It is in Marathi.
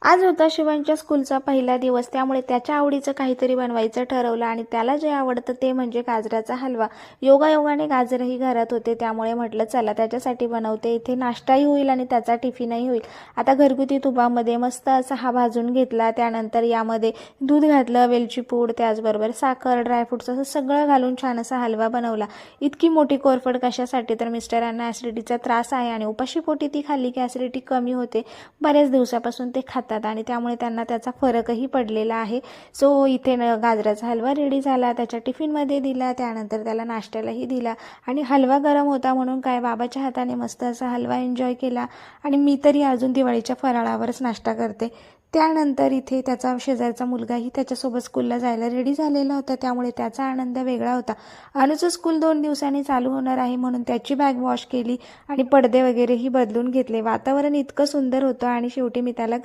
आज होता शिवांच्या स्कूलचा पहिला दिवस, त्यामुळे त्याच्या आवडीचं काहीतरी बनवायचं ठरवलं आणि त्याला जे आवडतं ते म्हणजे गाजराचा हलवा. योगायोगाने गाजरही घरात होते, त्यामुळे म्हटलं चला त्याच्यासाठी बनवते. इथे नाश्ताही होईल आणि त्याचा टिफिनही होईल. आता घरगुती तुपामध्ये मस्त असा हा भाजून घेतला. त्यानंतर यामध्ये दूध घातलं, वेलची पूड, त्याचबरोबर साखर, ड्रायफ्रुट्स असं सगळं घालून छान असा हलवा बनवला. इतकी मोठी कोरफड कशासाठी, तर मिस्टरांना ॲसिडिटीचा त्रास आहे आणि उपाशीपोटी ती खाल्ली की ॲसिडिटी कमी होते. बऱ्याच दिवसापासून ते खातात आणि त्यामुळे त्यांना त्याचा फरकही पडलेला आहे. सो इथे गाजराचा हलवा रेडी झाला, त्याच्या टिफिनमध्ये दिला, त्यानंतर त्याला नाश्त्यालाही दिला आणि हलवा गरम होता म्हणून काय बाबाच्या हाताने मस्त असा हलवा एन्जॉय केला. आणि मी तरी अजून दिवाळीच्या फराळावरच नाश्ता करते. त्यानंतर इथे त्याचा शेजारचा मुलगाही त्याच्यासोबत स्कूलला जायला रेडी झालेला होता, त्यामुळे त्याचा आनंद वेगळा होता. अनुचं स्कूल 2 दिवसांनी चालू होणार आहे म्हणून त्याची बॅग वॉश केली आणि पडदे वगैरेही बदलून घेतले. वातावरण इतकं सुंदर होतं आणि शेवटी मी त्याला